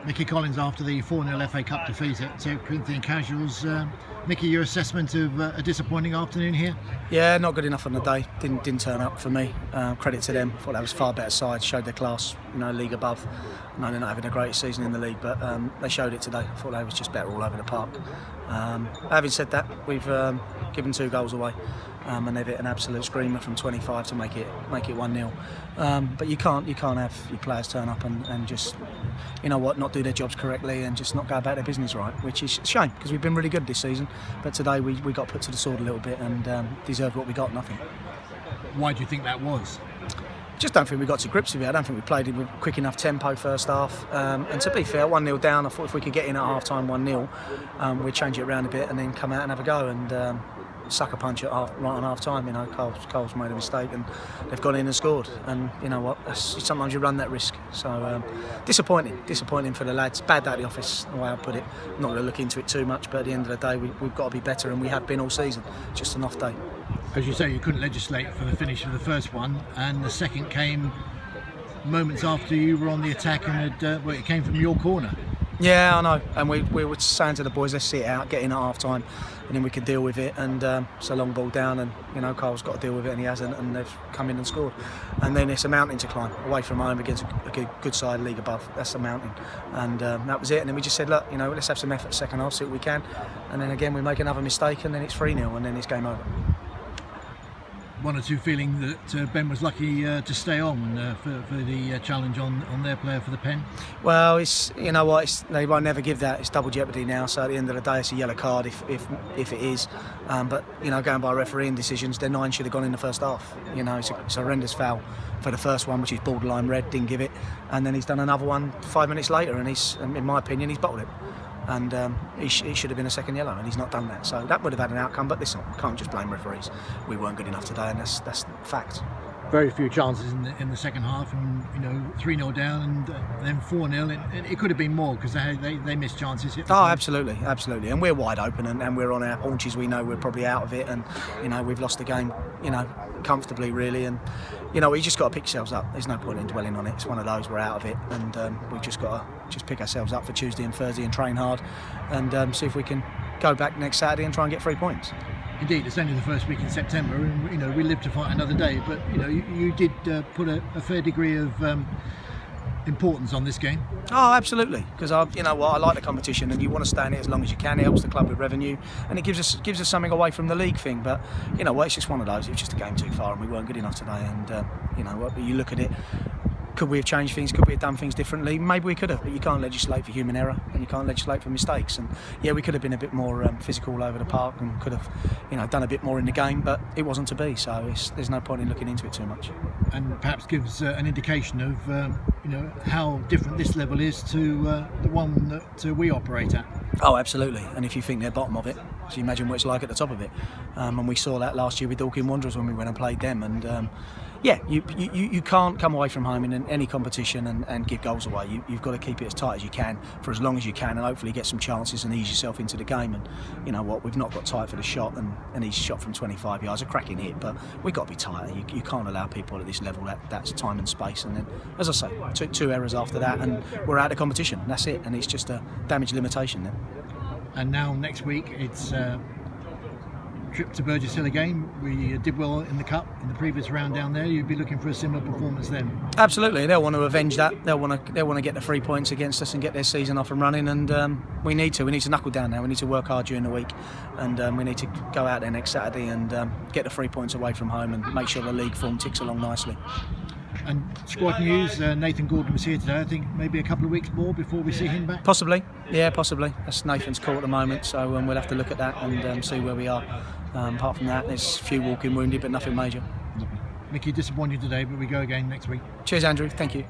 Micky Collins after the 4-0 FA Cup defeat at Corinthian-Casuals. Micky, your assessment of a disappointing afternoon here? Yeah, not good enough on the day. Didn't turn up for me. Credit to them. Thought that was far better side. Showed their class. League above. No, they're not having a great season in the league, but they showed it today. I thought they was just better all over the park. Having said that, we've given 2 goals away, and they've hit an absolute screamer from 25 to make it 1-0. But you can't have your players turn up and just, not do their jobs correctly and just not go about their business right, which is a shame because we've been really good this season. But today we got put to the sword a little bit and deserved what we got, nothing. Why do you think that was? Just don't think we got to grips with it. I don't think we played it with quick enough tempo first half. And to be fair, 1-0 down, I thought if we could get in at half time 1-0, we'd change it around a bit and then come out and have a go and sucker punch it right on half time. Cole's made a mistake and they've gone in and scored. And you know what? Sometimes you run that risk. So disappointing for the lads. Bad day at the office, the way I put it. I'm not going to look into it too much, but at the end of the day, we've got to be better, and we have been all season. Just an off day. As you say, you couldn't legislate for the finish of the first one, and the second came moments after you were on the attack, and it came from your corner. Yeah, I know. And we were saying to the boys, let's see it out, get in at half time, and then we could deal with it. And it's a long ball down, and Cole's got to deal with it, and he hasn't, and they've come in and scored. And then it's a mountain to climb away from home against a good side, league above. That's a mountain, and that was it. And then we just said, look, let's have some effort second half, see what we can. And then again, we make another mistake, and then it's 3-0, and then it's game over. One or two feeling that Ben was lucky to stay on for the challenge on their player for the pen? Well, they won't never give that. It's double jeopardy now, so at the end of the day it's a yellow card if it is. But going by refereeing decisions, their 9 should have gone in the first half. It's a horrendous foul for the first one, which is borderline red, didn't give it, and then he's done another one 5 minutes later, and in my opinion, he's bottled it. And he should have been a second yellow, and he's not done that. So that would have had an outcome. But listen, can't just blame referees. We weren't good enough today, and that's fact. Very few chances in the second half, and 3-0 down, and then 4-0. It could have been more because they missed chances. Oh, absolutely, and we're wide open, and we're on our haunches. We know we're probably out of it, and we've lost the game, comfortably really. And we just got to pick ourselves up. There's no point in dwelling on it. It's one of those, we're out of it, and we've just got to pick ourselves up for Tuesday and Thursday and train hard, and see if we can go back next Saturday and try and get 3 points. Indeed, it's only the first week in September, and we live to fight another day. But you did put a fair degree of importance on this game. Oh, absolutely, because I like the competition, and you want to stay in it as long as you can. It helps the club with revenue, and it gives us something away from the league thing. But it's just one of those. It was just a game too far, and we weren't good enough today. And you look at it. Could we have changed things? Could we have done things differently? Maybe we could have, but you can't legislate for human error, and you can't legislate for mistakes. And yeah, we could have been a bit more physical all over the park, and could have, done a bit more in the game, but it wasn't to be. So there's no point in looking into it too much. And perhaps gives an indication of how different this level is to the one that we operate at. Oh, absolutely. And if you think they're bottom of it, so you imagine what it's like at the top of it. And we saw that last year with Dorking Wanderers when we went and played them. And you can't come away from home in any competition and give goals away. You've got to keep it as tight as you can for as long as you can, and hopefully get some chances and ease yourself into the game. And we've not got tight for the shot, and he's shot from 25 yards, a cracking hit, but we've got to be tighter. You can't allow people at this level that's time and space. And then, as I say, two errors after that, and we're out of competition. That's it, and it's just a damage limitation then. And now next week it's trip to Burgess Hill again. We did well in the cup in the previous round down there. You'd be looking for a similar performance then. Absolutely, they'll want to avenge that. They'll want to get the 3 points against us and get their season off and running. And we need to knuckle down now. We need to work hard during the week, and we need to go out there next Saturday and get the 3 points away from home and make sure the league form ticks along nicely. And squad news, Nathan Gordon was here today. I think maybe a couple of weeks more before we see him back. Possibly. That's Nathan's call at the moment, so we'll have to look at that and see where we are. Apart from that, there's a few walking wounded, but nothing major. Micky, disappointed today, but we go again next week. Cheers, Andrew. Thank you.